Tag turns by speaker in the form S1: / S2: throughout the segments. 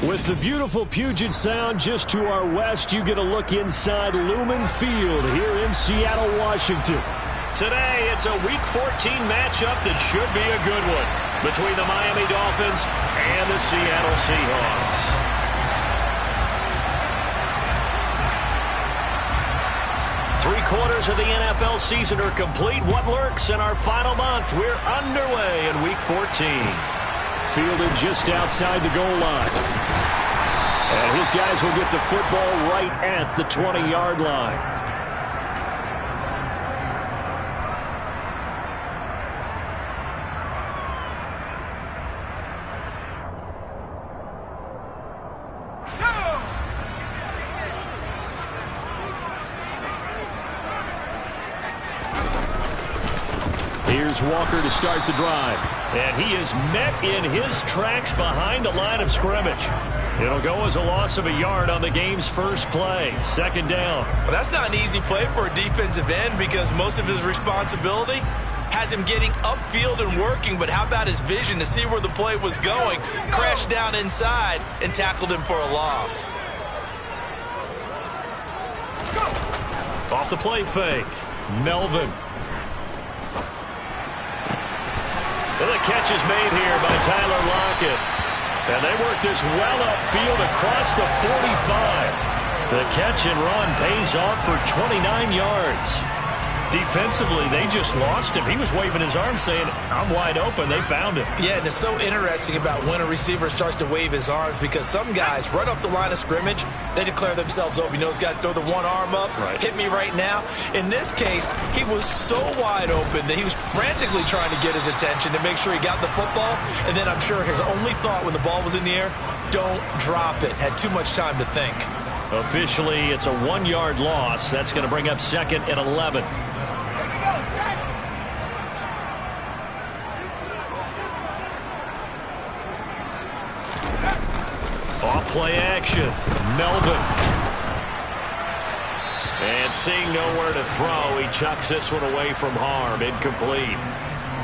S1: With the beautiful Puget Sound just to our west, you get a look inside Lumen Field here in Seattle, Washington. Today, it's a Week 14 matchup that should be a good one between the Miami Dolphins and the Seattle Seahawks. Three-quarters of the NFL season are complete. What lurks in our final month? We're underway in Week 14. Fielded just outside the goal line. And his guys will get the football right at the 20-yard line. Here's Walker to start the drive. And he is met in his tracks behind the line of scrimmage. It'll go as a loss of a yard on the game's first play. Second down.
S2: Well, that's not an easy play for a defensive end because most of his responsibility has him getting upfield and working. But how about his vision to see where the play was going? Crashed down inside and tackled him for a loss.
S1: Off the play fake. Melvin. And the catch is made here by Tyler Lockett. And they work this well upfield across the 45. The catch and run pays off for 29 yards. Defensively, they just lost him. He was waving his arms saying, I'm wide open. They found him.
S2: Yeah, and it's so interesting about when a receiver starts to wave his arms because some guys right off the line of scrimmage, they declare themselves open. You know, those guys throw the one arm up, hit me right now. In this case, he was so wide open that he was frantically trying to get his attention to make sure he got the football. And then I'm sure his only thought when the ball was in the air, don't drop it. Had too much time to think.
S1: Officially, it's a 1-yard loss. That's going to bring up second and 11. Off-play action. Melvin. And seeing nowhere to throw, he chucks this one away from harm. Incomplete.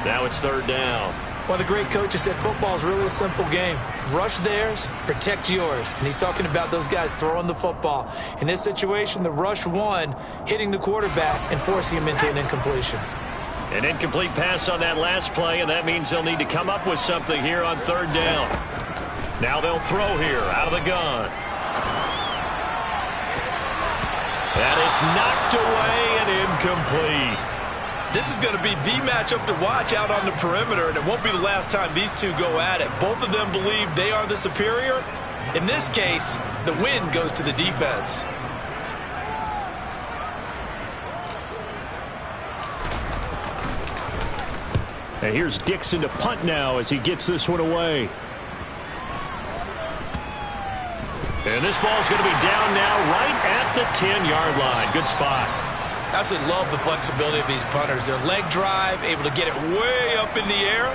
S1: Now it's third down.
S2: Well, the great coach said football is really a simple game. Rush theirs, protect yours. And he's talking about those guys throwing the football. In this situation, the rush won, hitting the quarterback and forcing him into an incompletion.
S1: An incomplete pass on that last play, and that means they'll need to come up with something here on third down. Now they'll throw here out of the gun. And it's knocked away and incomplete.
S2: This is going to be the matchup to watch out on the perimeter, and it won't be the last time these two go at it. Both of them believe they are the superior. In this case, the win goes to the defense.
S1: And here's Dixon to punt now as he gets this one away. And this ball's going to be down now right at the 10-yard line. Good spot.
S2: Absolutely love the flexibility of these punters. Their leg drive, able to get it way up in the air,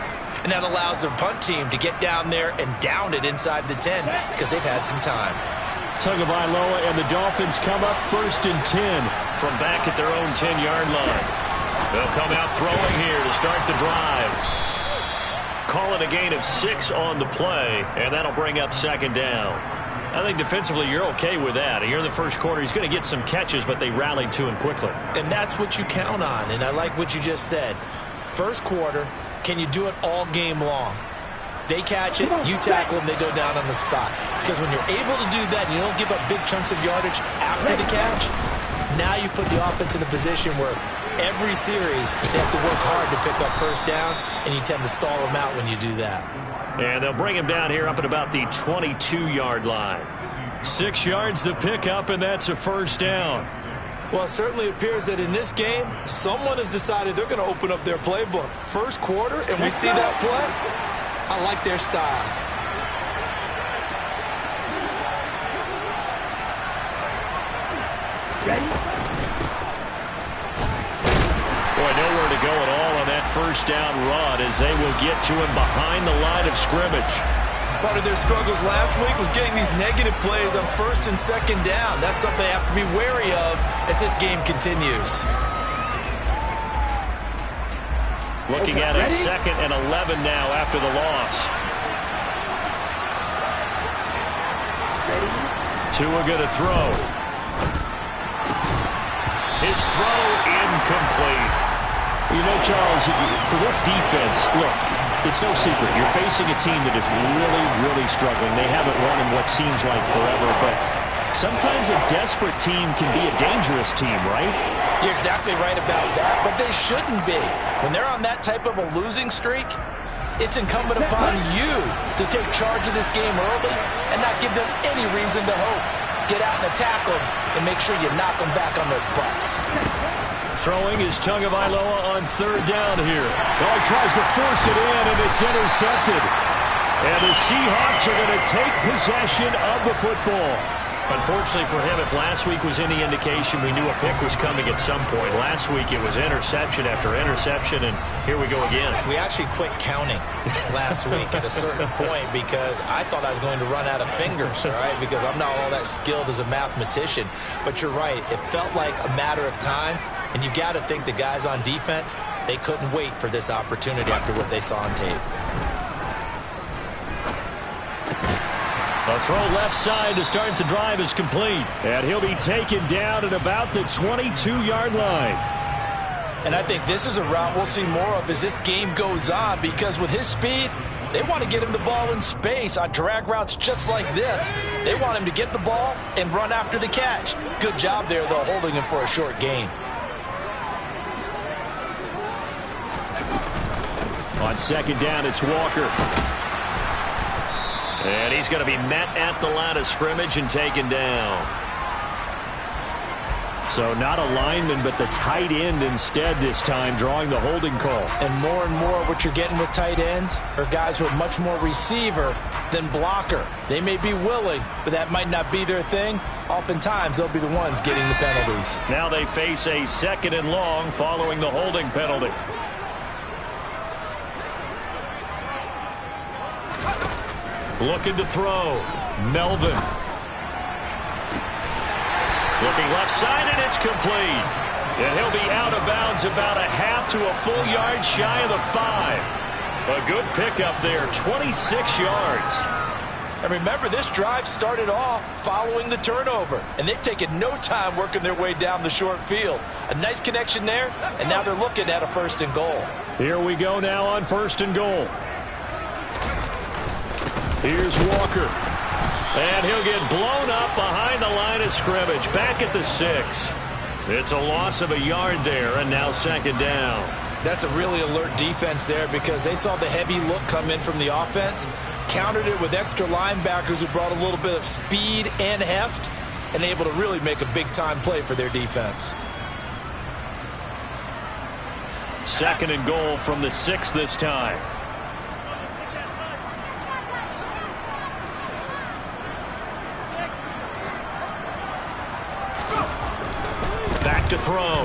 S2: and that allows their punt team to get down there and down it inside the 10 because they've had some time.
S1: Tagovailoa and the Dolphins come up first and 10 from back at their own 10-yard line. They'll come out throwing here to start the drive. Call it a gain of 6 on the play, and that'll bring up second down. I think defensively you're okay with that. Here in the first quarter, he's going to get some catches, but they rallied to him quickly.
S2: And that's what you count on, and I like what you just said. First quarter, can you do it all game long? They catch it, you tackle them, they go down on the spot. Because when you're able to do that and you don't give up big chunks of yardage after the catch, now you put the offense in a position where every series they have to work hard to pick up first downs, and you tend to stall them out when you do that.
S1: And they'll bring him down here up at about the 22-yard line. 6 yards to pick up, and that's a first down.
S2: Well, it certainly appears that in this game, someone has decided they're going to open up their playbook. First quarter, and we see that play. I like their style.
S1: Boy, nowhere to go at all on that first down run as they will get to him behind the line of scrimmage.
S2: Part of their struggles last week was getting these negative plays on first and second down. That's something they have to be wary of as this game continues.
S1: Looking at it, second and 11 now after the loss. Tua going to throw. His throw incomplete.
S3: You know, Charles, for this defense, look, it's no secret. You're facing a team that is really, really struggling. They haven't won in what seems like forever, but sometimes a desperate team can be a dangerous team, right?
S2: You're exactly right about that, but they shouldn't be. When they're on that type of a losing streak, it's incumbent upon you to take charge of this game early and not give them any reason to hope. Get out and attack them and make sure you knock them back on their butts.
S1: Throwing is Tagovailoa on third down here.
S3: Well, he tries to force it in, and it's intercepted.
S1: And the Seahawks are going to take possession of the football. Unfortunately for him, if last week was any indication, we knew a pick was coming at some point. Last week it was interception after interception, and here we go again.
S2: We actually quit counting last week at a certain point because I thought I was going to run out of fingers, all right, because I'm not all that skilled as a mathematician. But you're right. It felt like a matter of time, and you got to think the guys on defense, they couldn't wait for this opportunity after what they saw on tape.
S1: A throw left side to start the drive is complete.
S3: And he'll be taken down at about the 22-yard line.
S2: And I think this is a route we'll see more of as this game goes on, because with his speed, they want to get him the ball in space on drag routes just like this. They want him to get the ball and run after the catch. Good job there, though, holding him for a short gain.
S3: On second down, it's Walker.
S1: And he's going to be met at the line of scrimmage and taken down.
S3: So not a lineman, but the tight end instead this time, drawing the holding call.
S2: And more what you're getting with tight ends are guys who are much more receiver than blocker. They may be willing, but that might not be their thing. Oftentimes, they'll be the ones getting the penalties.
S1: Now they face a 2nd and long following the holding penalty. Looking to throw. Melvin. Looking left side, and it's complete. And he'll be out of bounds about a half to a full yard shy of the 5. A good pickup there, 26 yards.
S2: And remember, this drive started off following the turnover, and they've taken no time working their way down the short field. A nice connection there, and now they're looking at a 1st and goal.
S3: Here we go now on 1st and goal. Here's Walker.
S1: And he'll get blown up behind the line of scrimmage, back at the 6. It's a loss of a yard there, and now 2nd down.
S2: That's a really alert defense there because they saw the heavy look come in from the offense, countered it with extra linebackers who brought a little bit of speed and heft, and able to really make a big-time play for their defense.
S1: 2nd and goal from the 6 this time. Back to throw.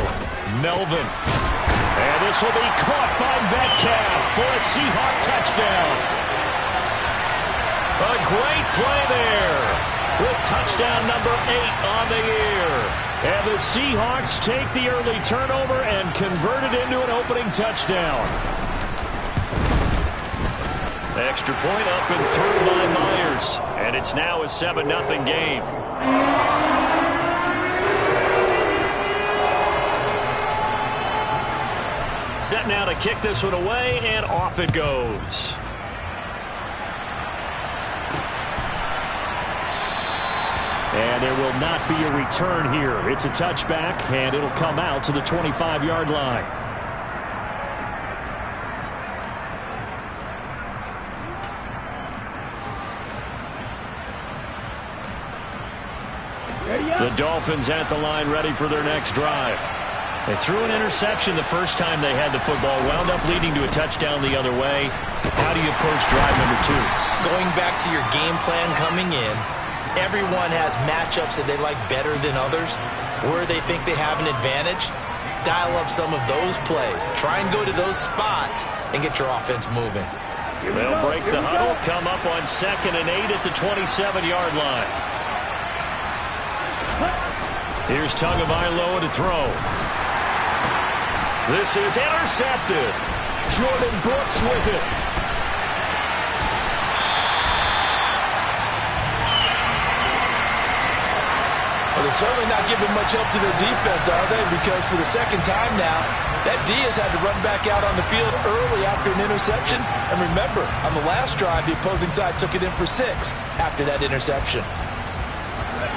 S1: Melvin. And this will be caught by Metcalf for a Seahawk touchdown. A great play there with touchdown number 8 on the year.
S3: And the Seahawks take the early turnover and convert it into an opening touchdown.
S1: Extra point up and through by Myers. And it's now a 7-0 game. Set now to kick this one away, and off it goes.
S3: And there will not be a return here. It's a touchback, and it'll come out to the 25-yard line.
S1: The Dolphins at the line, ready for their next drive. They threw an interception the first time they had the football, wound up leading to a touchdown the other way. How do you approach drive number 2?
S2: Going back to your game plan coming in, everyone has matchups that they like better than others, where they think they have an advantage. Dial up some of those plays. Try and go to those spots and get your offense moving.
S1: They'll break the huddle, come up on 2nd and 8 at the 27-yard line. Here's Tagovailoa to throw. This is intercepted.
S3: Jordan Brooks with it.
S2: they're certainly not giving much help to their defense, are they? Because for the second time now, that Diaz had to run back out on the field early after an interception. And remember, on the last drive, the opposing side took it in for 6 after that interception.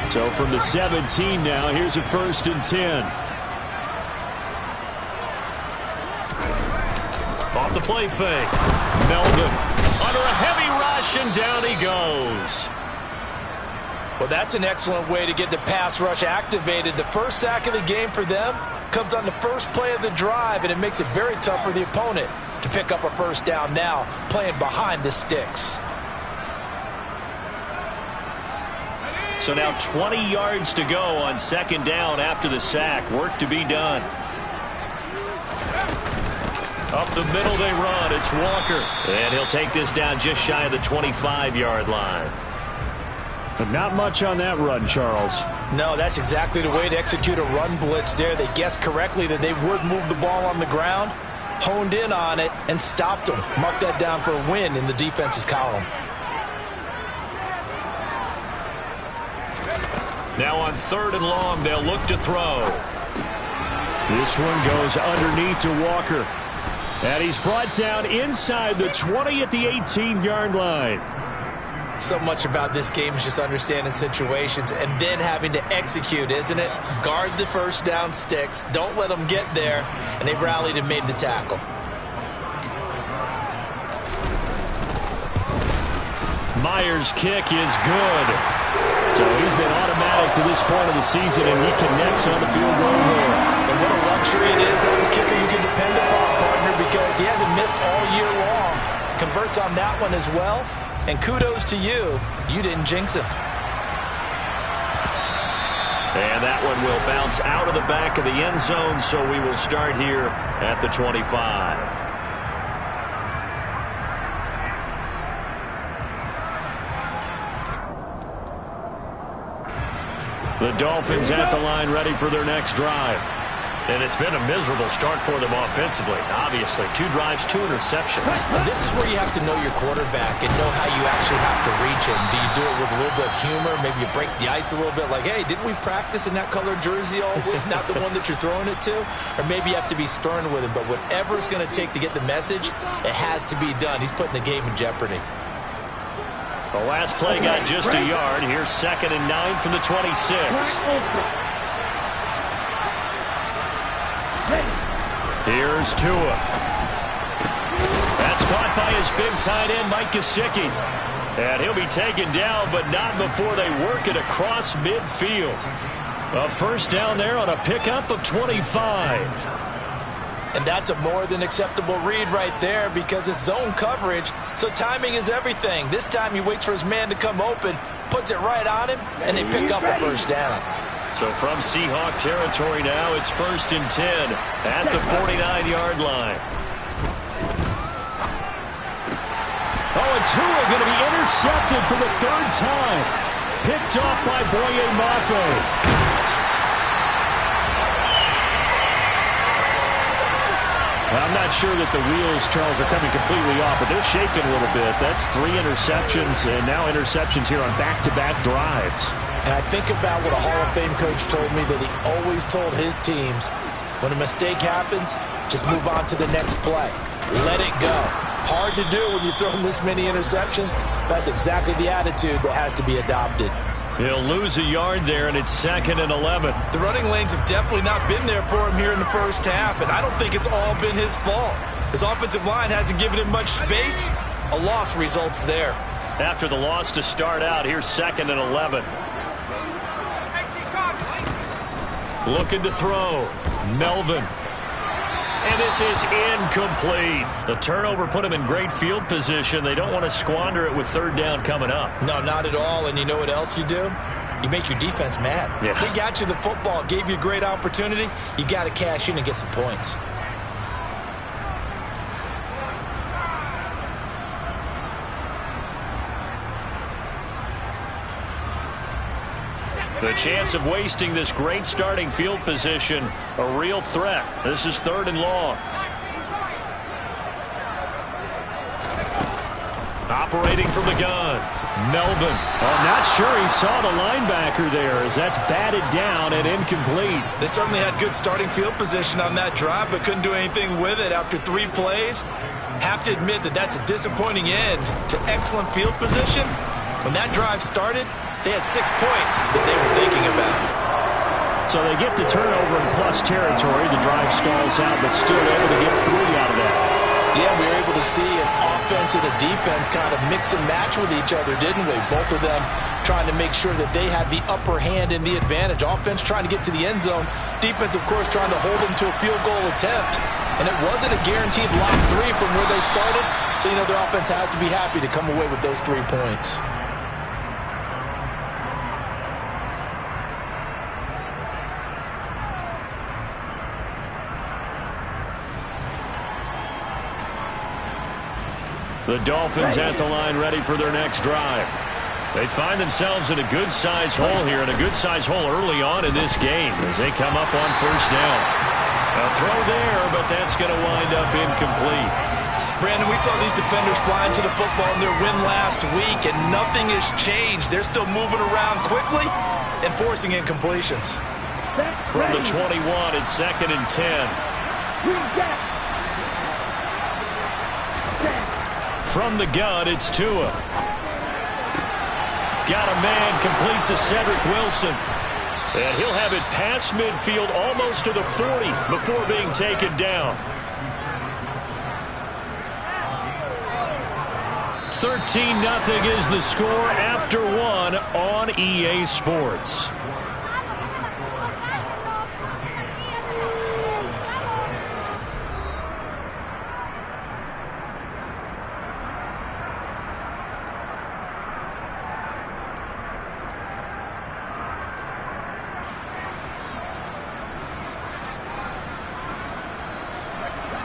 S3: So from the 17 now, here's a 1st and 10.
S1: Off the play fake. Melvin under a heavy rush, and down he goes.
S2: Well, that's an excellent way to get the pass rush activated. The first sack of the game for them comes on the first play of the drive, and it makes it very tough for the opponent to pick up a first down now, playing behind the sticks.
S1: So now 20 yards to go on 2nd down after the sack. Work to be done. Up the middle they run. It's Walker. And he'll take this down just shy of the 25-yard line.
S3: But not much on that run, Charles.
S2: No, that's exactly the way to execute a run blitz there. They guessed correctly that they would move the ball on the ground, honed in on it, and stopped them. Mark that down for a win in the defense's column.
S1: Now on 3rd and long, they'll look to throw.
S3: This one goes underneath to Walker. And he's brought down inside the 20 at the 18-yard line.
S2: So much about this game is just understanding situations and then having to execute, isn't it? Guard the first down sticks. Don't let them get there. And they rallied and made the tackle.
S1: Myers' kick is good.
S3: So he's been automatic to this point of the season, and he connects on the field goal there.
S2: And what a luxury it is to have a kicker you can depend upon, partner, because he hasn't missed all year long. Converts on that one as well. And kudos to you. You didn't jinx him.
S1: And that one will bounce out of the back of the end zone, so we will start here at the 25. The Dolphins at the line ready for their next drive. And it's been a miserable start for them offensively. Obviously, 2 drives, 2 interceptions.
S2: And this is where you have to know your quarterback and know how you actually have to reach him. Do you do it with a little bit of humor? Maybe you break the ice a little bit like, hey, didn't we practice in that color jersey all week? Not the one that you're throwing it to? Or maybe you have to be stern with him. But whatever it's going to take to get the message, it has to be done. He's putting the game in jeopardy.
S1: The last play got just a yard. Here's 2nd and 9 from the 26. Here's Tua. That's caught by his big tight end, Mike Gesicki. And he'll be taken down, but not before they work it across midfield. A first down there on a pickup of 25.
S2: And that's a more than acceptable read right there because it's zone coverage, so timing is everything. This time he waits for his man to come open, puts it right on him, and they pick up a first down.
S1: So from Seahawk territory now, it's 1st and 10 at the 49-yard line.
S3: Oh, and Tua going to be intercepted for the 3rd time. Picked off by MOF. I'm not sure that the wheels, Charles, are coming completely off, but they're shaking a little bit. That's 3 interceptions, and now interceptions here on back-to-back drives.
S2: And I think about what a Hall of Fame coach told me that he always told his teams, when a mistake happens, just move on to the next play. Let it go. Hard to do when you've thrown this many interceptions. That's exactly the attitude that has to be adopted.
S1: He'll lose a yard there, and it's 2nd and 11.
S2: The running lanes have definitely not been there for him here in the first half, and I don't think it's all been his fault. His offensive line hasn't given him much space. A loss results there.
S1: After the loss to start out, here's 2nd and 11. Looking to throw. Melvin. And this is incomplete. The turnover put him in great field position. They don't want to squander it with 3rd down coming up.
S2: No, not at all. And you know what else you do? You make your defense mad.
S1: Yeah.
S2: They got you the football, gave you a great opportunity. You got to cash in and get some points.
S1: The chance of wasting this great starting field position, a real threat. This is 3rd and long. Operating from the gun. Melvin.
S3: I'm not sure he saw the linebacker there as that's batted down and incomplete.
S2: They certainly had good starting field position on that drive, but couldn't do anything with it after 3 plays. Have to admit that that's a disappointing end to excellent field position. When that drive started, they had 6 points that they were thinking about.
S3: So they get the turnover in plus territory. The drive stalls out, but still able to get 3 out of that.
S2: Yeah, we were able to see an offense and a defense kind of mix and match with each other, didn't we? Both of them trying to make sure that they had the upper hand and the advantage. Offense trying to get to the end zone. Defense, of course, trying to hold them to a field goal attempt. And it wasn't a guaranteed lock 3 from where they started. So, their offense has to be happy to come away with those 3 points.
S1: The Dolphins at the line ready for their next drive. They find themselves in a good-sized hole here, and a good-sized hole early on in this game as they come up on first down. A throw there, but that's going to wind up incomplete.
S2: Brandon, we saw these defenders flying to the football in their win last week, and nothing has changed. They're still moving around quickly and forcing incompletions.
S1: From the 21, it's 2nd and 10. From the gun, it's Tua. Got a man complete to Cedric Wilson. And he'll have it past midfield almost to the 40 before being taken down. 13-0 is the score after 1 on EA Sports.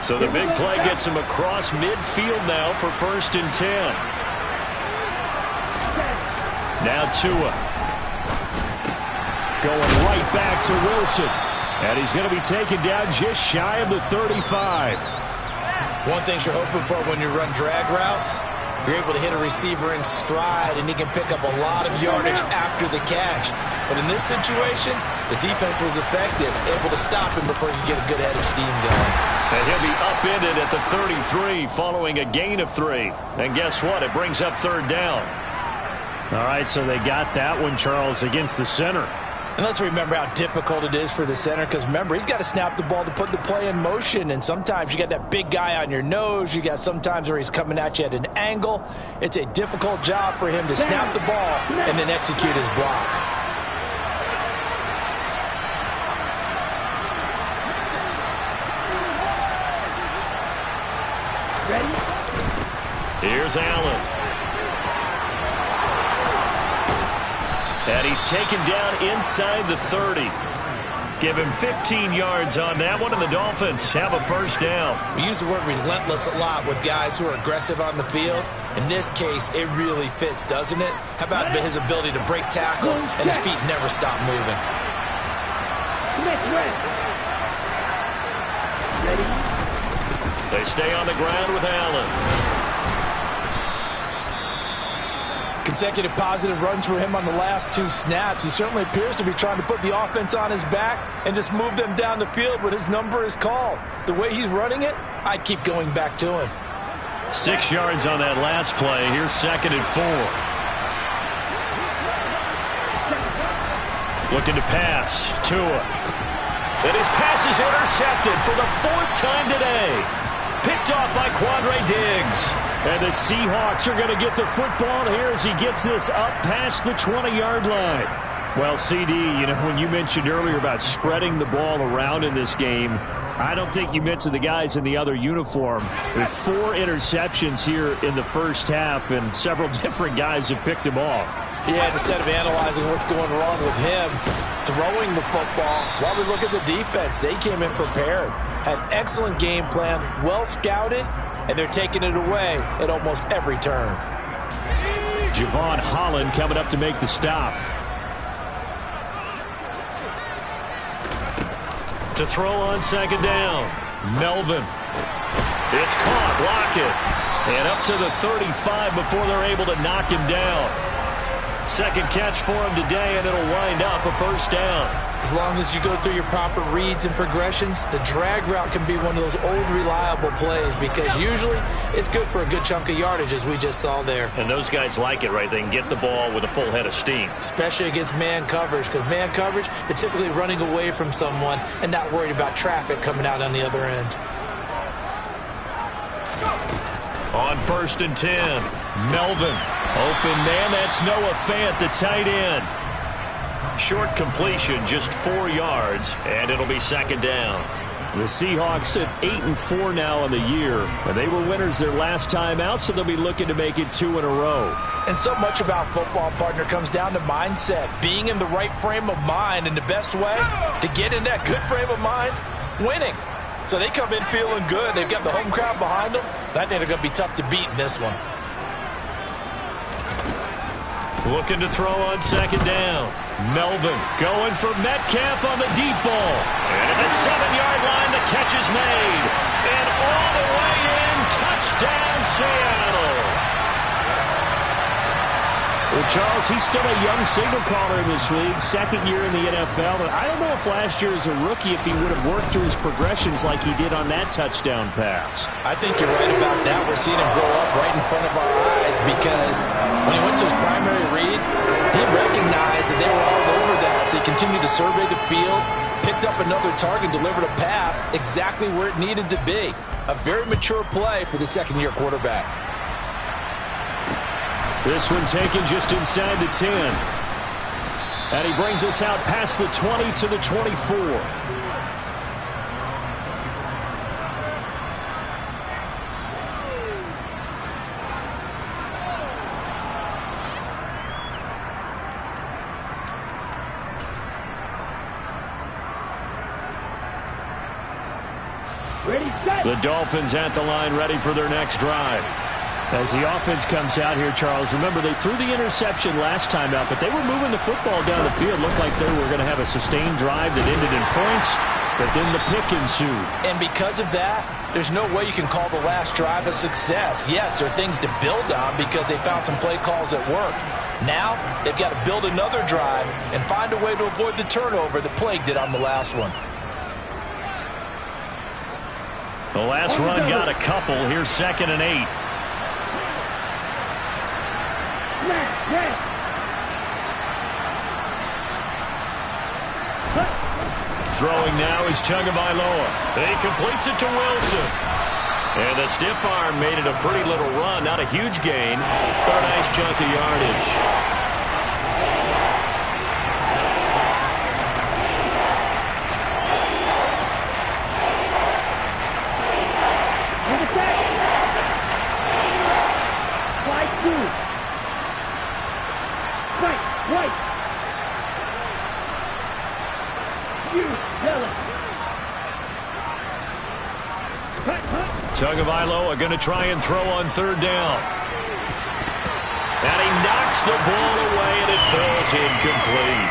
S1: So the big play gets him across midfield now for 1st and 10. Now Tua. Going right back to Wilson. And he's going to be taken down just shy of the 35.
S2: One thing you're hoping for when you run drag routes, you're able to hit a receiver in stride, and he can pick up a lot of yardage after the catch. But in this situation, the defense was effective, able to stop him before he could get a good head of steam going.
S1: And he'll be upended at the 33 following a gain of 3. And guess what? It brings up 3rd down.
S3: All right, so they got that one, Charles, against the center.
S2: And let's remember how difficult it is for the center, because remember, he's got to snap the ball to put the play in motion, and sometimes you got that big guy on your nose. You got sometimes where he's coming at you at an angle. It's a difficult job for him to snap the ball and then execute his block.
S1: Here's Allen. And he's taken down inside the 30. Give him 15 yards on that one, and the Dolphins have a 1st down.
S2: We use the word relentless a lot with guys who are aggressive on the field. In this case, it really fits, doesn't it? How about his ability to break tackles and his feet never stop moving?
S1: They stay on the ground with Allen.
S2: Consecutive positive runs for him on the last 2 snaps. He certainly appears to be trying to put the offense on his back and just move them down the field when his number is called. The way he's running it, I'd keep going back to him.
S1: 6 yards on that last play. Here's 2nd and 4. Looking to pass. Tua. And his pass is intercepted for the 4th time today. Picked off by Quandre Diggs.
S3: And the Seahawks are going to get the football here as he gets this up past the 20-yard line. Well, CD, when you mentioned earlier about spreading the ball around in this game, I don't think you mentioned the guys in the other uniform. With 4 interceptions here in the first half, and several different guys have picked him off.
S2: Yeah, instead of analyzing what's going wrong with him, throwing the football, while we look at the defense, they came in prepared. Had an excellent game plan, well scouted, and they're taking it away at almost every turn.
S3: Javon Holland coming up to make the stop.
S1: To throw on 2nd down. Melvin. It's caught. Block it. And up to the 35 before they're able to knock him down. Second catch for him today, and it'll wind up a first down.
S2: As long as you go through your proper reads and progressions, the drag route can be one of those old reliable plays because usually it's good for a good chunk of yardage, as we just saw there.
S1: And those guys like it, right? They can get the ball with a full head of steam.
S2: Especially against man coverage, because man coverage, they're typically running away from someone and not worried about traffic coming out on the other end.
S1: On 1st and 10, Melvin. Open man, that's Noah Fant, the tight end. Short completion, just 4 yards, and it'll be second down.
S3: The Seahawks at 8-4 now in the year. And they were winners their last time out, so they'll be looking to make it 2 in a row.
S2: And so much about football, partner, comes down to mindset. Being in the right frame of mind, and the best way to get in that good frame of mind, winning. So they come in feeling good. They've got the home crowd behind them. And I think they're going to be tough to beat in this one.
S1: Looking to throw on second down. Melvin going for Metcalf on the deep ball. And at the 7-yard line, the catch is made. And all the way in, touchdown Seattle.
S3: Well, Charles, he's still a young signal caller in this league, second year in the NFL. And I don't know if last year as a rookie if he would have worked through his progressions like he did on that touchdown pass.
S2: I think you're right about that. We're seeing him grow up right in front of our eyes because when he went to his primary read, he recognized that they were all over that. So he continued to survey the field, picked up another target, delivered a pass exactly where it needed to be. A very mature play for the second-year quarterback.
S3: This one taken just inside the 10. And he brings us out past the 20 to the 24. The Dolphins at the line ready for their next drive. As the offense comes out here, Charles, remember they threw the interception last time out, but they were moving the football down the field. Looked like they were going to have a sustained drive that ended in points, but then the pick ensued.
S2: And because of that, there's no way you can call the last drive a success. Yes, there are things to build on because they found some play calls that work. Now, they've got to build another drive and find a way to avoid the turnover that plagued it on the last one.
S1: The last run got a couple. Here's 2nd and 8. Throwing now is Tagovailoa. He completes it to Wilson. And the stiff arm made it a pretty little run. Not a huge gain, but a nice chunk of yardage. Tagovailoa going to try and throw on 3rd down. And he knocks the ball away, and it falls incomplete.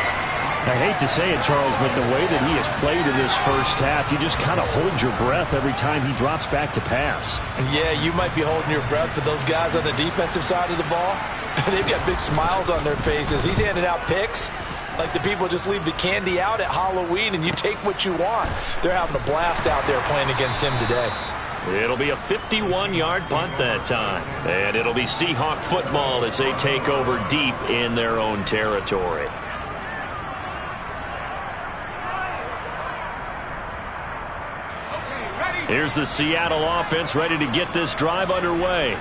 S3: I hate to say it, Charles, but the way that he has played in this first half, you just kind of hold your breath every time he drops back to pass.
S2: Yeah, you might be holding your breath, but those guys on the defensive side of the ball, they've got big smiles on their faces. He's handing out picks like the people just leave the candy out at Halloween and you take what you want. They're having a blast out there playing against him today.
S1: It'll be a 51-yard punt that time. And it'll be Seahawk football as they take over deep in their own territory. Here's the Seattle offense ready to get this drive underway.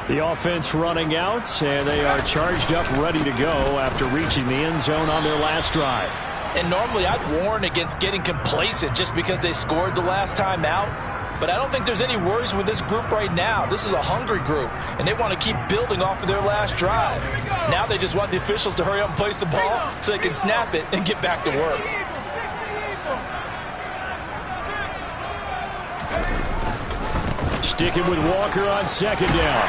S3: The offense running out, and they are charged up, ready to go after reaching the end zone on their last drive.
S2: And normally I'd warn against getting complacent just because they scored the last time out. But I don't think there's any worries with this group right now. This is a hungry group, and they want to keep building off of their last drive. Now they just want the officials to hurry up and place the ball so they can snap it and get back to work.
S3: Sticking with Walker on 2nd down.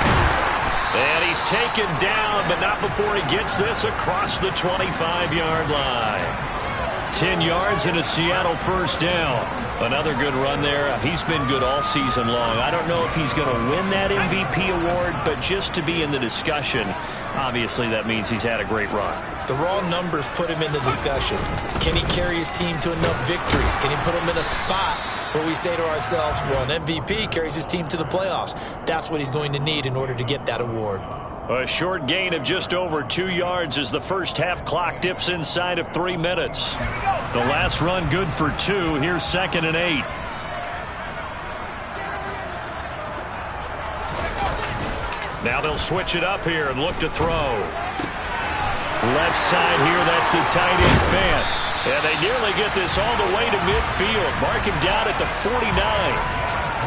S1: And he's taken down, but not before he gets this across the 25-yard line. 10 yards and a Seattle first down. Another good run there. He's been good all season long. I don't know if he's going to win that MVP award, but just to be in the discussion, obviously that means he's had a great run.
S2: The raw numbers put him in the discussion. Can he carry his team to enough victories? Can he put him in a spot where we say to ourselves, well, an MVP carries his team to the playoffs? That's what he's going to need in order to get that award.
S1: A short gain of just over 2 yards as the first half clock dips inside of 3 minutes. The last run good for 2. Here's 2nd and 8. Now they'll switch it up here and look to throw. Left side here, that's the tight end Fant. And they nearly get this all the way to midfield. Mark him down at the 49.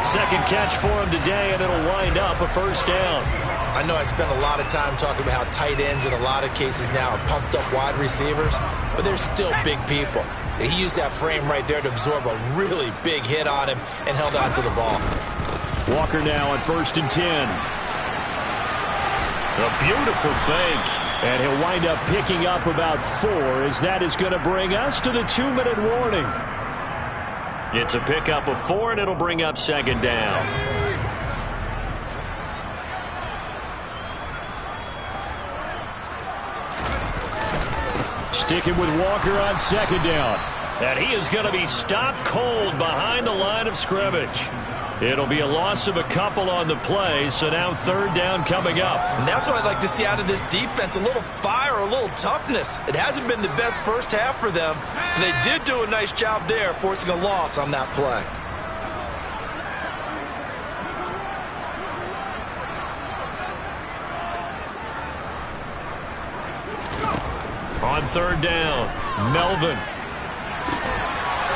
S1: Second catch for him today, and it'll wind up a first down.
S2: I know I spent a lot of time talking about how tight ends in a lot of cases now are pumped up wide receivers, but they're still big people. He used that frame right there to absorb a really big hit on him and held on to the ball.
S3: Walker now on 1st and 10.
S1: A beautiful fake.
S3: And he'll wind up picking up about 4, as that is going to bring us to the 2-minute warning.
S1: It's a pickup of 4, and it'll bring up 2nd down.
S3: Sticking with Walker on 2nd down.
S1: And he is going to be stopped cold behind the line of scrimmage. It'll be a loss of a couple on the play, so now 3rd down coming up.
S2: And that's what I'd like to see out of this defense, a little fire, a little toughness. It hasn't been the best first half for them, but they did do a nice job there, forcing a loss on that play.
S1: On 3rd down, Melvin.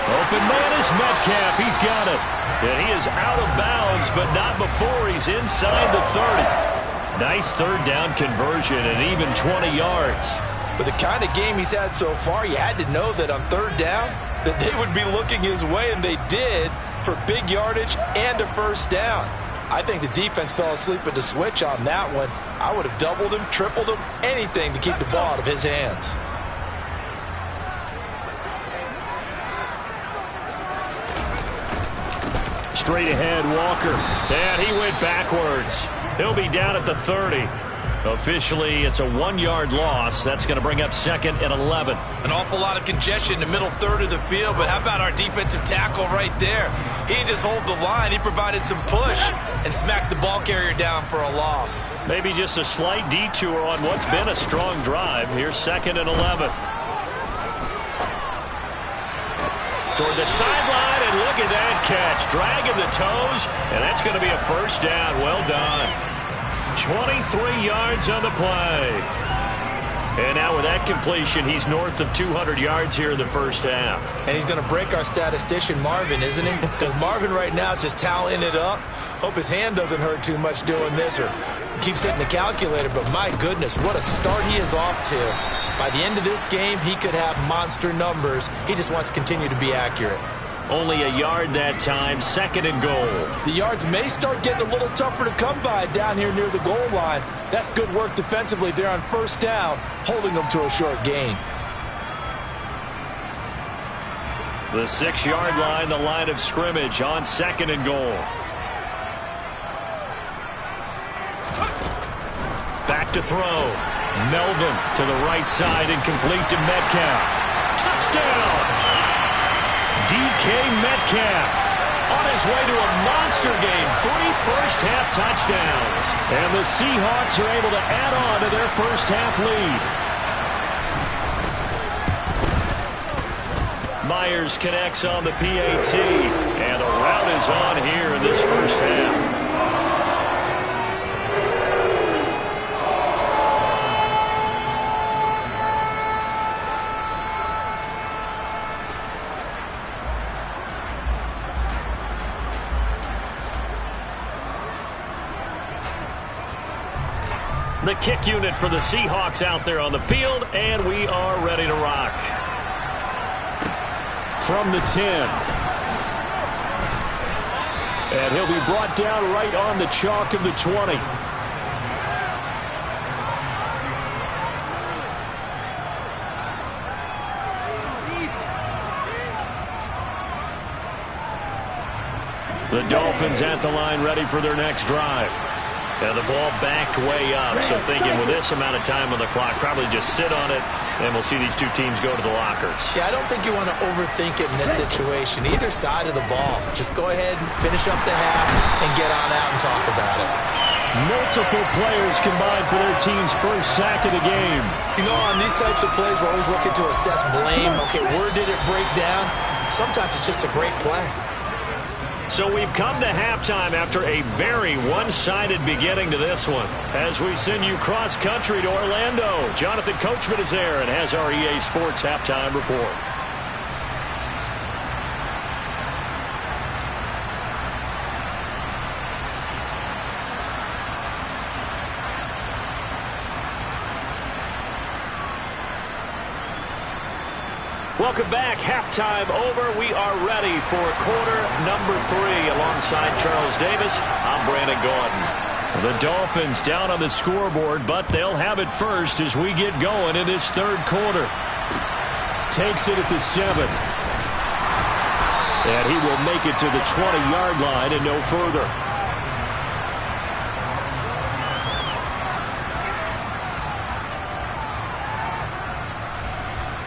S1: Open man is Metcalf. He's got it. And he is out of bounds, but not before he's inside the 30. Nice 3rd down conversion and even 20 yards.
S2: With the kind of game he's had so far, you had to know that on 3rd down that they would be looking his way, and they did, for big yardage and a first down. I think the defense fell asleep at the switch on that one. I would have doubled him, tripled him, anything to keep the ball out of his hands.
S1: Straight ahead, Walker. And he went backwards. He'll be down at the 30. Officially, it's a 1-yard loss. That's going to bring up 2nd and 11.
S2: An awful lot of congestion in the middle third of the field, but how about our defensive tackle right there? He didn't just hold the line. He provided some push and smacked the ball carrier down for a loss.
S1: Maybe just a slight detour on what's been a strong drive. Here's 2nd and 11. Toward the sideline, and look at that catch. Dragging the toes, and that's going to be a first down. Well done. 23 yards on the play. And now with that completion, he's north of 200 yards here in the first half.
S2: And he's going to break our statistician, Marvin, isn't he? Because Marvin right now is just tallying it up. Hope his hand doesn't hurt too much doing this or keeps hitting the calculator. But my goodness, what a start he is off to. By the end of this game, he could have monster numbers. He just wants to continue to be accurate.
S1: Only a yard that time, 2nd and goal.
S2: The yards may start getting a little tougher to come by down here near the goal line. That's good work defensively there on first down, holding them to a short gain.
S1: The 6-yard line, the line of scrimmage on 2nd and goal. Back to throw. Melvin to the right side and complete to Metcalf. Touchdown! DK Metcalf on his way to a monster game. 3 first-half touchdowns.
S3: And the Seahawks are able to add on to their first-half lead.
S1: Myers connects on the PAT. And the rout is on here in this first half. The kick unit for the Seahawks out there on the field, and we are ready to rock.
S3: From the 10. And he'll be brought down right on the chalk of the 20.
S1: The Dolphins at the line, ready for their next drive. And the ball backed way up, so thinking with this amount of time on the clock, probably just sit on it, and we'll see these two teams go to the lockers.
S2: Yeah, I don't think you want to overthink it in this situation. Either side of the ball. Just go ahead and finish up the half and get on out and talk about it.
S3: Multiple players combined for their team's first sack of the game.
S2: You know, on these types of plays, we're always looking to assess blame. Okay, where did it break down? Sometimes it's just a great play.
S1: So we've come to halftime after a very one-sided beginning to this one. As we send you cross-country to Orlando, Jonathan Coachman is there and has our EA Sports halftime report. Welcome back. Halftime over. We are ready for quarter number 3. Alongside Charles Davis, I'm Brandon Gaudin. The Dolphins down on the scoreboard, but they'll have it first as we get going in this third quarter.
S3: Takes it at the 7. And he will make it to the 20-yard line and no further.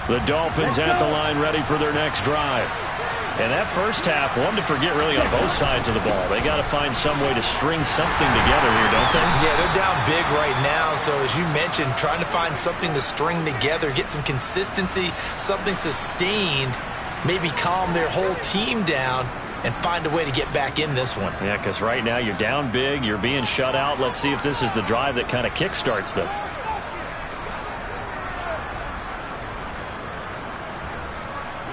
S3: The Dolphins at the line, ready for their next drive. And that first half, one to forget really on both sides of the ball. They got to find some way to string something together here, don't they?
S2: Yeah, they're down big right now. So as you mentioned, trying to find something to string together, get some consistency, something sustained, maybe calm their whole team down and find a way to get back in this one.
S1: Yeah, because right now you're down big, you're being shut out. Let's see if this is the drive that kind of kickstarts them.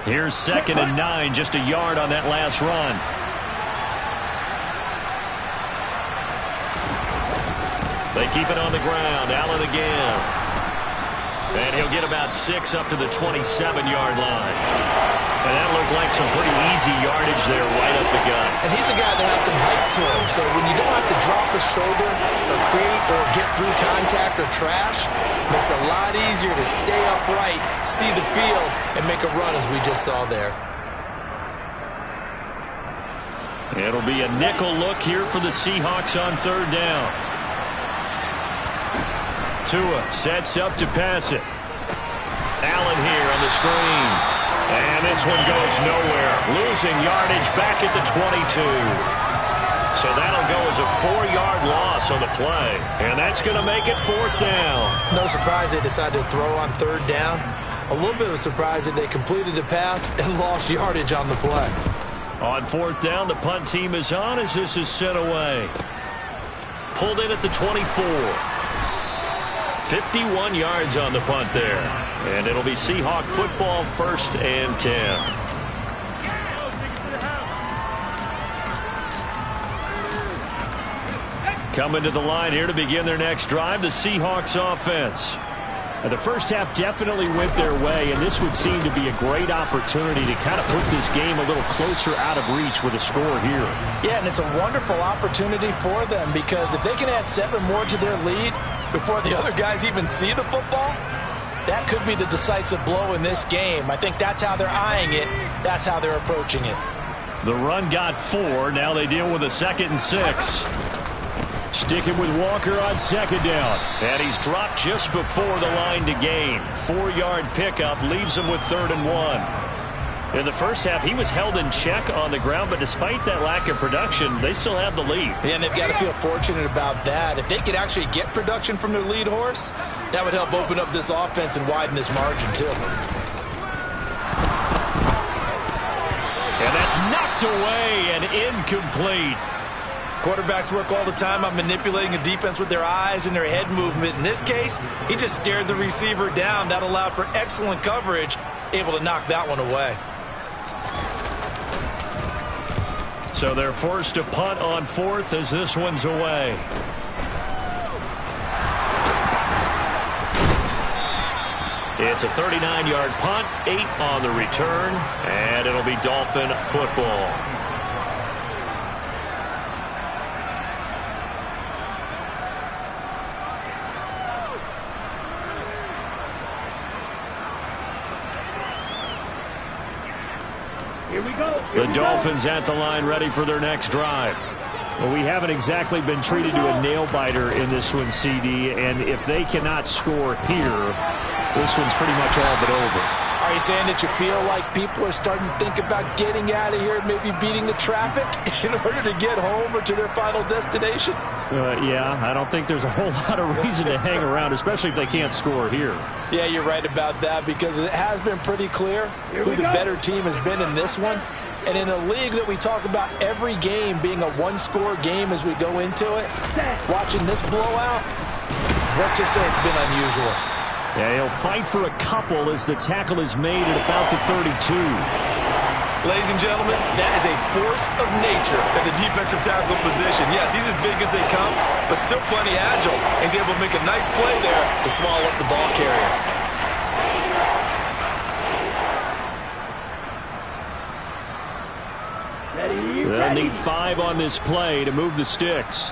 S1: Here's 2nd and 9, just a yard on that last run. They keep it on the ground. Allen again. And he'll get about 6 up to the 27-yard line. And that looked like some pretty easy yardage there right up the gut.
S2: And he's a guy that has some height to him. So when you don't have to drop the shoulder or create or get through contact or trash, makes it a lot easier to stay upright, see the field, and make a run as we just saw there.
S1: It'll be a nickel look here for the Seahawks on 3rd down. Tua sets up to pass it. Allen here on the screen. And this one goes nowhere. Losing yardage back at the 22. So that'll go as a 4-yard loss on the play. And that's going to make it 4th down.
S2: No surprise they decided to throw on 3rd down. A little bit of a surprise that they completed the pass and lost yardage on the play.
S1: On 4th down, the punt team is on as this is sent away. Pulled in at the 24. 51 yards on the punt there. And it'll be Seahawk football, 1st and 10. Coming to the line here to begin their next drive, the Seahawks offense.
S3: The first half definitely went their way, and this would seem to be a great opportunity to kind of put this game a little closer out of reach with a score here.
S4: Yeah, and it's a wonderful opportunity for them because if they can add 7 more to their lead before the other guys even see the football, that could be the decisive blow in this game. I think that's how they're eyeing it. That's how they're approaching it.
S3: The run got 4. Now they deal with a 2nd and 6. Sticking with Walker on 2nd down.
S1: And he's dropped just before the line to gain. 4-yard pickup leaves him with 3rd and 1. In the first half, he was held in check on the ground, but despite that lack of production, they still have the lead.
S2: Yeah, and they've got to feel fortunate about that. If they could actually get production from their lead horse, that would help open up this offense and widen this margin, too.
S1: And that's knocked away and incomplete.
S2: Quarterbacks work all the time on manipulating a defense with their eyes and their head movement. In this case, he just stared the receiver down. That allowed for excellent coverage, able to knock that one away.
S1: So they're forced to punt on 4th as this one's away. It's a 39-yard punt, 8 on the return, and it'll be Dolphin football. The Dolphins at the line, ready for their next drive.
S3: Well, we haven't exactly been treated to a nail-biter in this one, CD, and if they cannot score here, this one's pretty much all but over.
S4: Are you saying that you feel like people are starting to think about getting out of here, maybe beating the traffic in order to get home or to their final destination?
S3: Yeah, I don't think there's a whole lot of reason to hang around, especially if they can't score here.
S4: Yeah, you're right about that, because it has been pretty clear who the better team has been in this one. And in a league that we talk about every game being a one-score game as we go into it, watching this blowout, let's just say it's been unusual.
S3: Yeah, he'll fight for a couple as the tackle is made at about the 32.
S4: Ladies and gentlemen, that is a force of nature at the defensive tackle position. Yes, he's as big as they come, but still plenty agile. He's able to make a nice play there to swallow up the ball carrier.
S3: They'll need 5 on this play to move the sticks.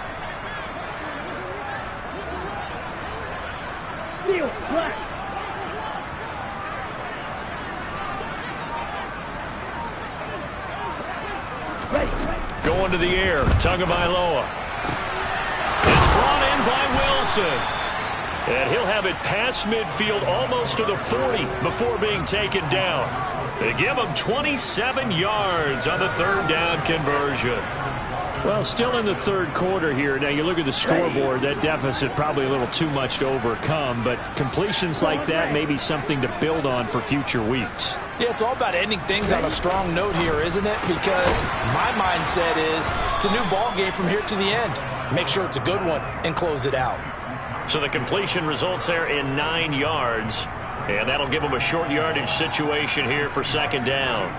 S1: Going to the air, Tagovailoa. It's brought in by Wilson. And he'll have it past midfield almost to the 40 before being taken down. They give him 27 yards on the third down conversion.
S3: Well, still in the third quarter here. Now, you look at the scoreboard, that deficit probably a little too much to overcome, but completions like that may be something to build on for future weeks.
S4: Yeah, it's all about ending things on a strong note here, isn't it? Because my mindset is it's a new ball game from here to the end. Make sure it's a good one and close it out.
S1: So the completion results there in 9 yards, and that'll give them a short yardage situation here for second down.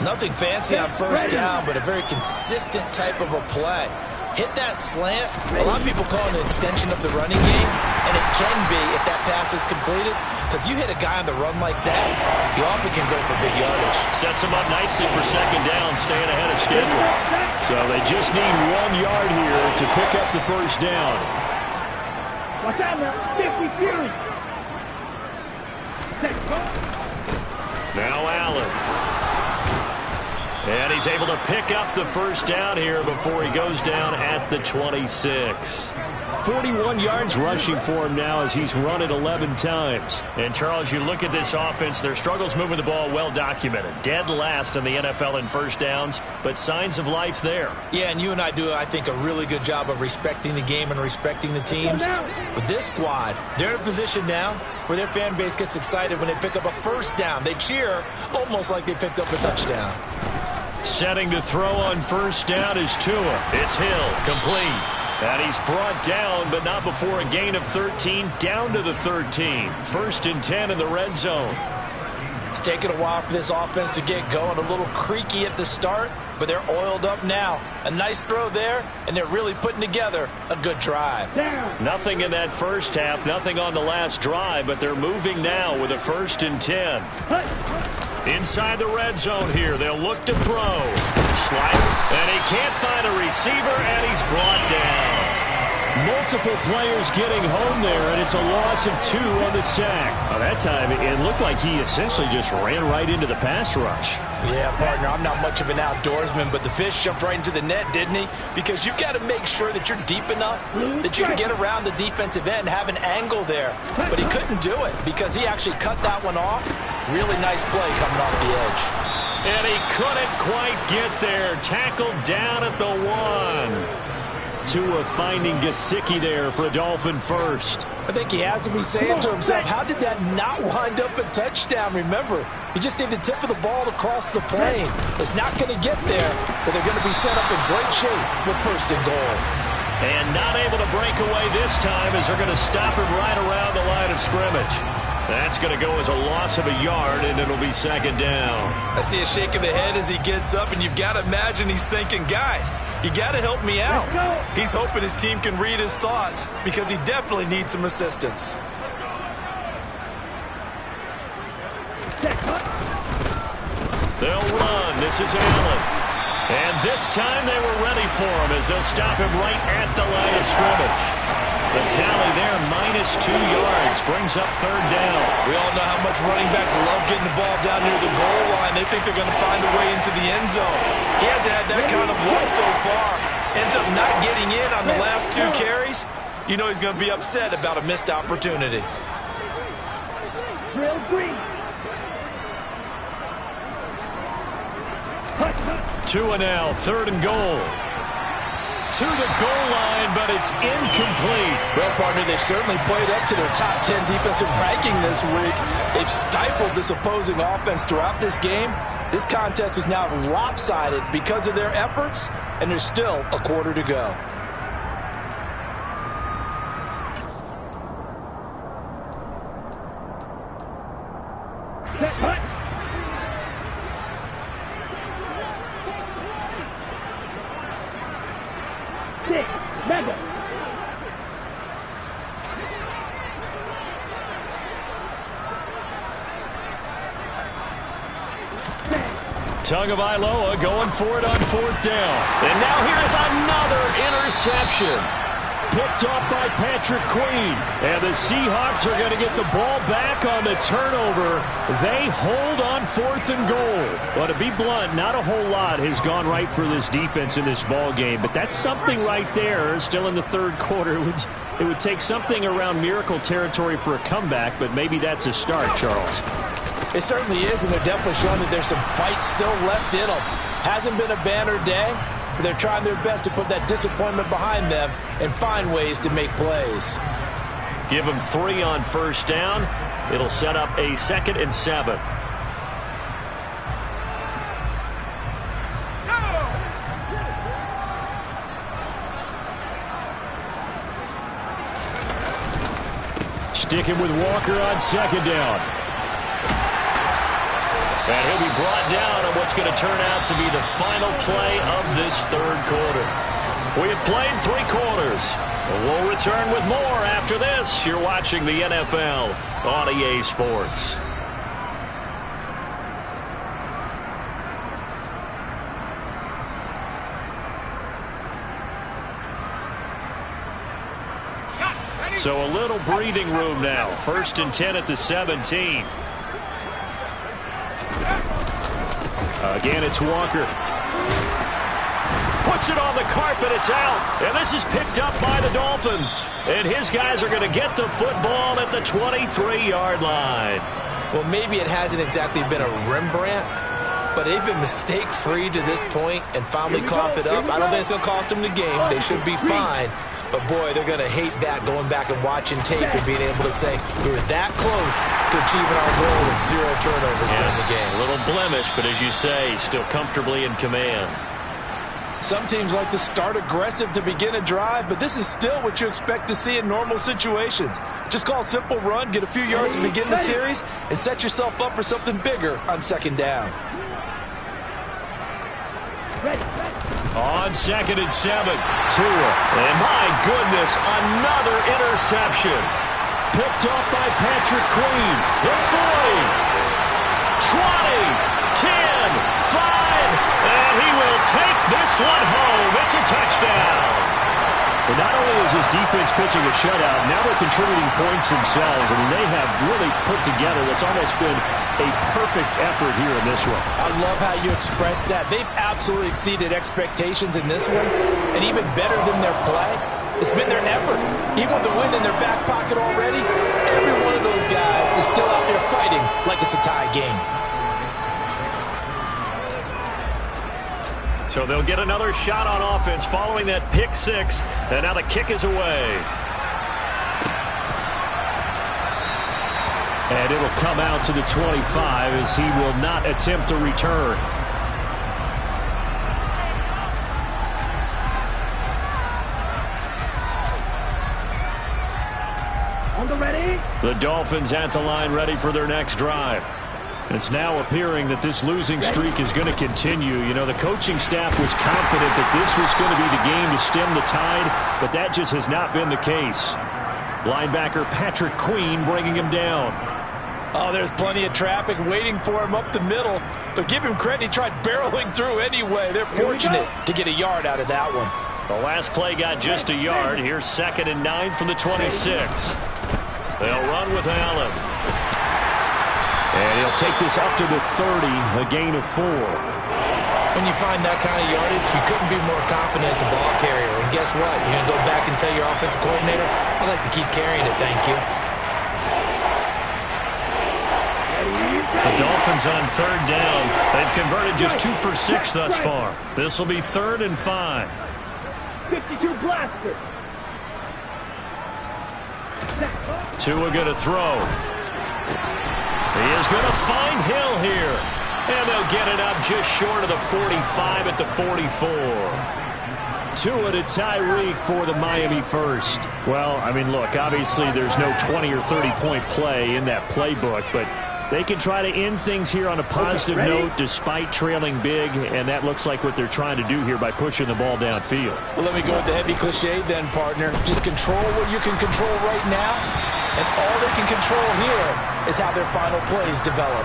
S2: Nothing fancy on first down, but a very consistent type of a play. Hit that slant. A lot of people call it an extension of the running game, and it can be if that pass is completed, because you hit a guy on the run like that, you often can go for big yardage.
S1: Sets him up nicely for second down, staying ahead of schedule.
S3: So they just need 1 yard here to pick up the first down.
S5: Watch out now, Sticky Fury.
S1: Now Allen. And he's able to pick up the first down here before he goes down at the 26.
S3: 41 yards rushing for him now as he's run it 11 times.
S1: And, Charles, you look at this offense, their struggles moving the ball well documented. Dead last in the NFL in first downs, but signs of life there.
S2: Yeah, and you and I do, I think, a really good job of respecting the game and respecting the teams. But this squad, they're in a position now where their fan base gets excited when they pick up a first down. They cheer almost like they picked up a touchdown.
S1: Setting to throw on first down is Tua. It's Hill, complete. And he's brought down, but not before a gain of 13, down to the 13. 1st and 10 in the red zone.
S4: It's taken a while for this offense to get going. A little creaky at the start, but they're oiled up now. A nice throw there, and they're really putting together a good drive.
S1: Nothing in that first half, nothing on the last drive, but they're moving now with a 1st and 10. Inside the red zone here, they'll look to throw. Slider, and he can't find a receiver, and he's brought down.
S3: Multiple players getting home there, and it's a loss of 2 on the sack. Well, that time, it looked like he essentially just ran right into the pass rush.
S4: Yeah, partner, I'm not much of an outdoorsman, but the fish jumped right into the net, didn't he? Because you've got to make sure that you're deep enough that you can get around the defensive end, have an angle there. But he couldn't do it because he actually cut that one off. Really nice play coming off the edge.
S1: And he couldn't quite get there. Tackled down at the 1.
S3: Tua finding Gesicki there for a Dolphin first.
S4: I think he has to be saying to himself, how did that not wind up a touchdown? Remember, he just need the tip of the ball to cross the plane. It's not going to get there, but they're going to be set up in great shape with 1st and goal.
S1: And not able to break away this time as they're going to stop him right around the line of scrimmage. That's going to go as a loss of a yard, and it'll be 2nd down.
S4: I see a shake of the head as he gets up, and you've got to imagine he's thinking, guys, you got to help me out. He's hoping his team can read his thoughts because he definitely needs some assistance.
S1: They'll run. This is Allen. And this time they were ready for him as they'll stop him right at the line of scrimmage. The tally there, -2 yards, brings up third down.
S2: We all know how much running backs love getting the ball down near the goal line. They think they're going to find a way into the end zone. He hasn't had that kind of luck so far. Ends up not getting in on the last 2 carries. You know he's going to be upset about a missed opportunity.
S5: Drill green.
S1: 2 now, third and goal. To the goal line, but it's incomplete.
S4: Well, partner, they've certainly played up to their top 10 defensive ranking this week. They've stifled this opposing offense throughout this game. This contest is now lopsided because of their efforts, and there's still a quarter to go.
S5: Set, hut. Six, mega.
S1: Tagovailoa going for it on fourth down. And now here's another interception. Picked off by Patrick Queen. And the Seahawks are going to get the ball back on the turnover. They hold on fourth and goal. But to be blunt, not a whole lot has gone right for this defense in this ball game. But that's something right there. Still in the third quarter. It would take something around miracle territory for a comeback. But maybe that's a start, Charles.
S4: It certainly is, and they're definitely showing that there's some fight still left in them. Hasn't been a banner day, but they're trying their best to put that disappointment behind them and find ways to make plays.
S1: Give them 3 on first down. It'll set up a 2nd and 7. Sticking with Walker on 2nd down. And he'll be brought down on what's going to turn out to be the final play of this third quarter. We have played 3 quarters. We'll return with more after this. You're watching the NFL on EA Sports. So a little breathing room now. 1st and 10 at the 17. Again, it's Walker. Puts it on the carpet. It's out. And this is picked up by the Dolphins. And his guys are going to get the football at the 23-yard line.
S2: Well, maybe it hasn't exactly been a Rembrandt, but they've been mistake-free to this point and finally coughed it up. I don't think it's going to cost them the game. They should be fine. But, boy, they're going to hate that going back and watching tape and being able to say we were that close to achieving our goal of 0 turnovers during the game.
S1: A little blemish, but as you say, still comfortably in command.
S4: Some teams like to start aggressive to begin a drive, but this is still what you expect to see in normal situations. Just call a simple run, get a few yards to begin the series, and set yourself up for something bigger on 2nd down.
S1: On 2nd and 7, Tua. And my goodness, another interception. Picked off by Patrick Queen. The 40, 20, 10, 5, and he will take this one home. It's a touchdown. But not only is his defense pitching a shutout, now they're contributing points themselves. I mean, they have really put together what's almost been a perfect effort here in this one.
S4: I love how you express that. They've absolutely exceeded expectations in this one, and even better than their play, it's been their effort. Even with the win in their back pocket already, every one of those guys is still out there fighting like it's a tie game.
S1: So they'll get another shot on offense following that pick 6, and now the kick is away. And it'll come out to the 25 as he will not attempt to return.
S5: On the ready.
S1: The Dolphins at the line ready for their next drive. It's now appearing that this losing streak is going to continue. You know, the coaching staff was confident that this was going to be the game to stem the tide, but that just has not been the case. Linebacker Patrick Queen bringing him down.
S4: Oh, there's plenty of traffic waiting for him up the middle, but give him credit, he tried barreling through anyway. They're fortunate to get a yard out of that one.
S1: The last play got just a yard. Here's 2nd and 9 from the 26. They'll run with Allen.
S3: And he'll take this up to the 30, a gain of 4.
S2: When you find that kind of yardage, you couldn't be more confident as a ball carrier. And guess what? You're going to go back and tell your offensive coordinator, I'd like to keep carrying it, thank you.
S1: The Dolphins on 3rd down. They've converted just 2 for 6 thus far. This will be 3rd and 5.
S5: 52 blaster.
S1: Tua going to throw. He is going to find Hill here. And they'll get it up just short of the 45 at the 44.
S3: Tua to Tyreek for the Miami first. Well, I mean, look, obviously there's no 20 or 30-point play in that playbook, but they can try to end things here on a positive note despite trailing big, and that looks like what they're trying to do here by pushing the ball downfield.
S4: Well, let me go with the heavy cliche then, partner. Just control what you can control right now, and all they can control here is how their final plays develop.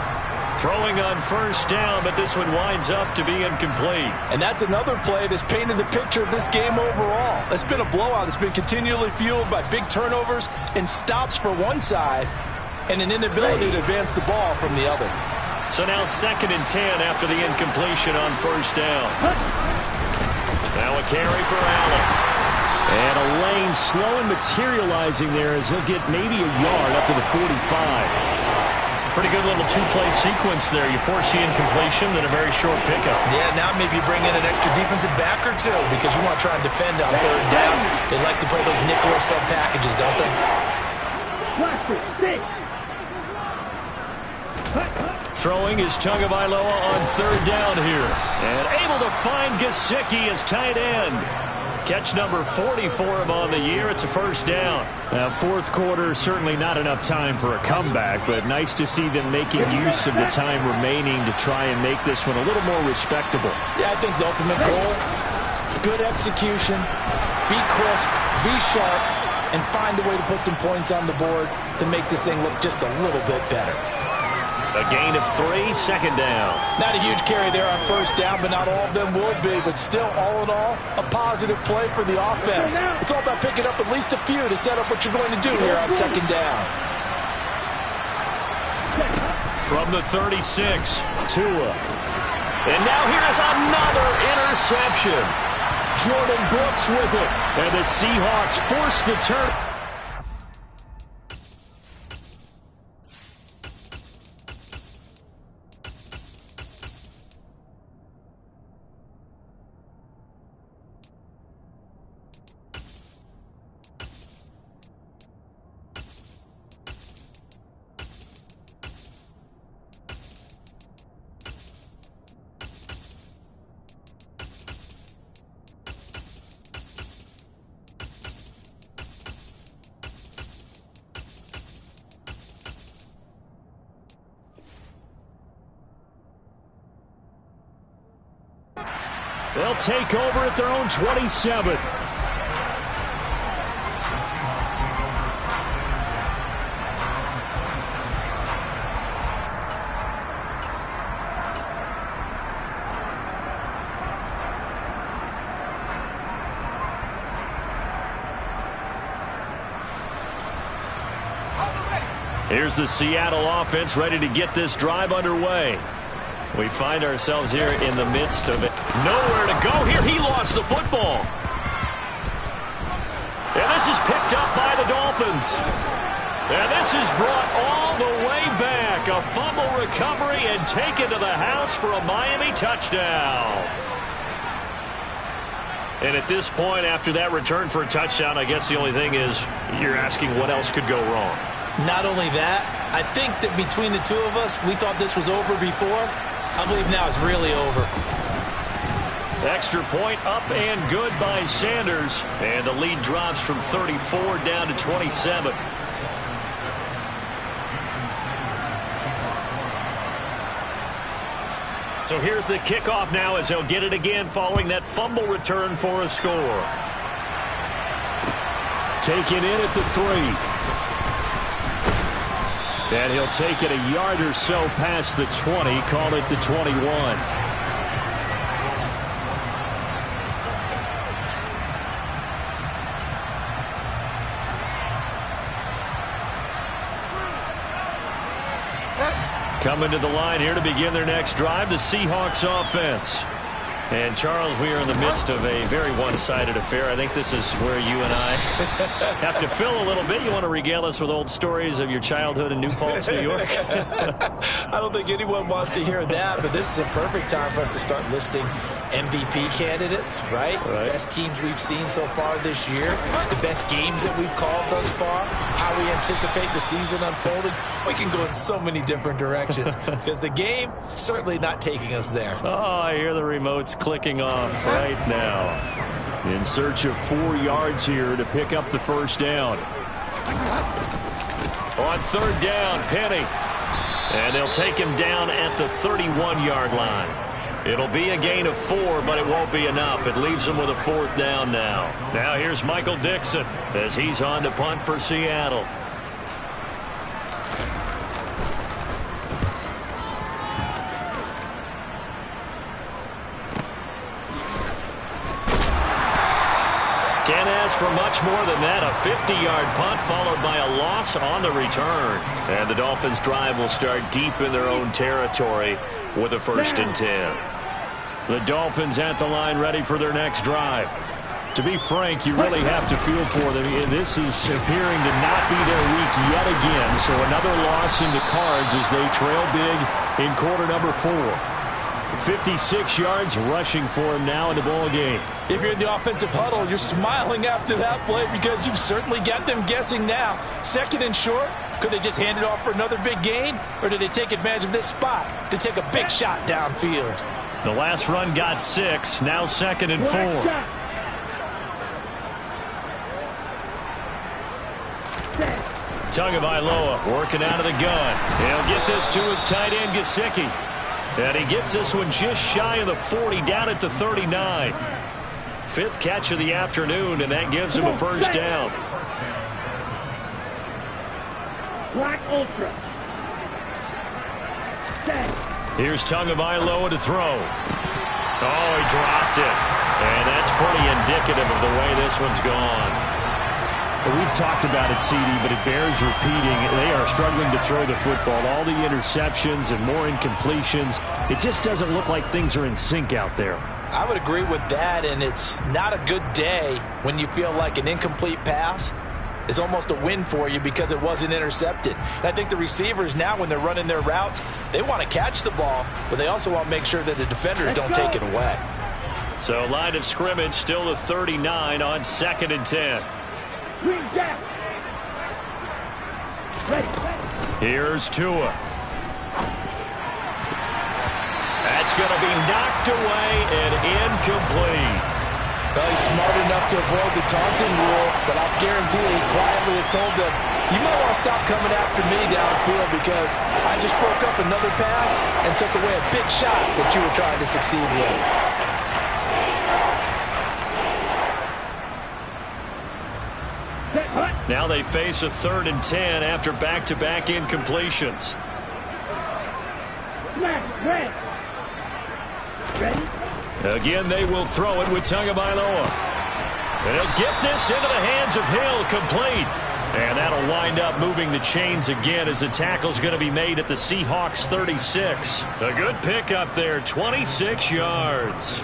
S1: Throwing on 1st down, but this one winds up to be incomplete.
S4: And that's another play that's painted the picture of this game overall. It's been a blowout. It's been continually fueled by big turnovers and stops for one side and an inability to advance the ball from the other.
S1: So now 2nd and 10 after the incompletion on 1st down. Now a carry for Allen.
S3: And a lane slow and materializing there as he'll get maybe a yard up to the 45.
S1: Pretty good little 2-play sequence there. You force the incompletion, then a very short pickup.
S2: Yeah, now maybe you bring in an extra defensive back or two because you want to try and defend on 3rd down. They like to play those nickel or sub packages, don't they?
S5: Blaster, 6.
S1: Throwing is Tagovailoa on 3rd down here. And able to find Gesicki as tight end. Catch number 40 for him on the year. It's a 1st down.
S3: Now, 4th quarter, certainly not enough time for a comeback, but nice to see them making use of the time remaining to try and make this one a little more respectable.
S4: Yeah, I think the ultimate goal, good execution, be crisp, be sharp, and find a way to put some points on the board to make this thing look just a little bit better.
S1: A gain of 3, 2nd down.
S4: Not a huge carry there on 1st down, but not all of them will be. But still, all in all, a positive play for the offense. It's all about picking up at least a few to set up what you're going to do here on 2nd down.
S1: From the 36,
S3: Tua.
S1: And now here's another interception.
S3: Jordan Brooks with it. And the Seahawks force the turn. They'll take over at their own 27.
S1: Here's the Seattle offense ready to get this drive underway. We find ourselves here in the midst of it. Nowhere to go here. He lost the football. And this is picked up by the Dolphins. And this is brought all the way back. A fumble recovery and taken to the house for a Miami touchdown. And at this point, after that return for a touchdown, I guess the only thing is you're asking what else could go wrong.
S2: Not only that, I think that between the two of us, we thought this was over before. I believe now it's really over.
S1: Extra point up and good by Sanders. And the lead drops from 34 down to 27. So here's the kickoff now as he'll get it again following that fumble return for a score.
S3: Taken in at the 3. And he'll take it a yard or so past the 20, call it the 21.
S1: Coming to the line here to begin their next drive, the Seahawks offense. And, Charles, we are in the midst of a very one-sided affair. I think this is where you and I have to fill a little bit. You want to regale us with old stories of your childhood in New Paltz, New York?
S2: I don't think anyone wants to hear that, but this is a perfect time for us to start listing MVP candidates, right? Best teams we've seen so far this year, the best games that we've called thus far, how we anticipate the season unfolding. We can go in so many different directions because the game certainly not taking us there.
S1: Oh, I hear the remotes clicking off right now. In search of 4 yards here to pick up the first down. On third down, Penny. And they'll take him down at the 31-yard line. It'll be a gain of 4, but it won't be enough. It leaves him with a 4th down now. Now here's Michael Dixon as he's on to punt for Seattle. Can't ask for much more than that. A 50-yard punt followed by a loss on the return. And the Dolphins' drive will start deep in their own territory with a 1st and 10. The Dolphins at the line ready for their next drive. To be frank, you really have to feel for them. This is appearing to not be their week yet again. So another loss in the cards as they trail big in quarter number 4. 56 yards rushing for him now in the ball game.
S4: If you're in the offensive huddle, you're smiling after that play because you've certainly got them guessing now. 2nd and short, could they just hand it off for another big gain? Or did they take advantage of this spot to take a big shot downfield?
S1: The last run got 6, now 2nd and 4. Tagovailoa working out of the gun. He'll get this to his tight end, Gesicki. And he gets this one just shy of the 40, down at the 39. 5th catch of the afternoon, and that gives him a 1st down.
S5: Black Ultra.
S1: Here's Tagovailoa to throw. Oh, he dropped it. And that's pretty indicative of the way this one's gone.
S3: Well, we've talked about it, CD, but it bears repeating. They are struggling to throw the football. All the interceptions and more incompletions. It just doesn't look like things are in sync out there.
S4: I would agree with that, and it's not a good day when you feel like an incomplete pass is almost a win for you because it wasn't intercepted. And I think the receivers now, when they're running their routes, they want to catch the ball, but they also want to make sure that the defenders don't take it away.
S1: So line of scrimmage still the 39 on 2nd and 10.
S5: Green Jack.
S1: Here's Tua. That's going to be knocked away and incomplete.
S4: Well, he's smart enough to avoid the taunting rule, but I guarantee he quietly has told them, you might want to stop coming after me downfield because I just broke up another pass and took away a big shot that you were trying to succeed with.
S1: Now they face a 3rd and 10 after back-to-back incompletions.
S5: Red. Ready?
S1: Again, they will throw it with Tagovailoa. They'll get this into the hands of Hill, complete. And that'll wind up moving the chains again as the tackle's going to be made at the Seahawks 36. A good pickup there, 26 yards.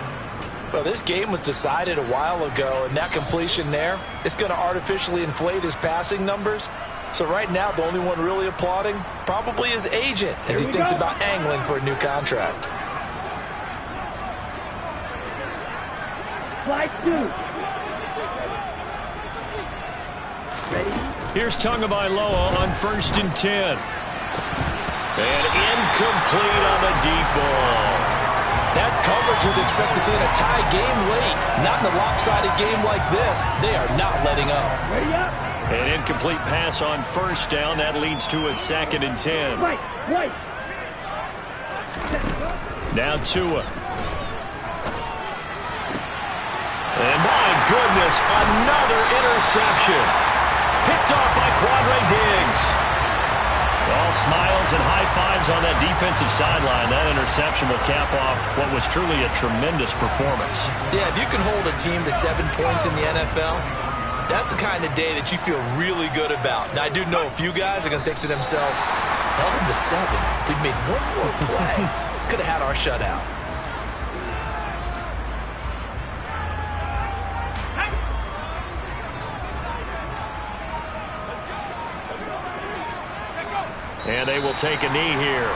S4: Well, this game was decided a while ago, and that completion there is going to artificially inflate his passing numbers. So right now, the only one really applauding probably his agent as he thinks about angling for a new contract.
S5: Fly 2. Ready?
S1: Here's Tagovailoa on 1st and 10. And incomplete on the deep ball.
S4: That's coverage you'd expect to see in a tie game late. Not in a lopsided game like this. They are not letting up.
S5: Ready up.
S1: An incomplete pass on 1st down. That leads to a 2nd and 10.
S5: White.
S1: Now Tua. And my goodness, another interception. Picked off by Quadre Diggs. All smiles and high fives on that defensive sideline. That interception will cap off what was truly a tremendous performance.
S2: Yeah, if you can hold a team to 7 points in the NFL, that's the kind of day that you feel really good about. Now, I do know a few guys are going to think to themselves, Held him to 7. If we'd made one more play, could have had our shutout.
S1: And they will take a knee here.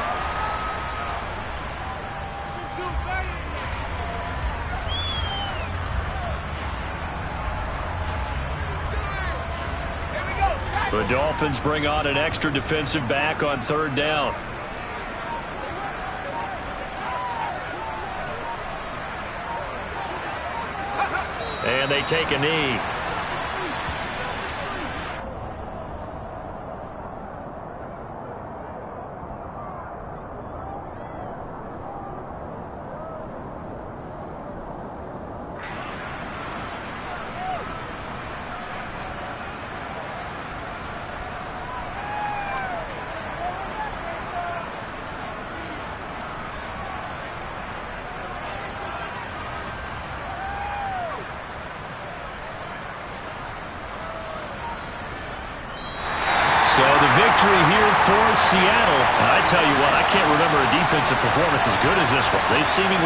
S1: The Dolphins bring on an extra defensive back on 3rd down. And they take a knee. So the victory here for Seattle. And I tell you what, I can't remember a defensive performance as good as this one. They seemingly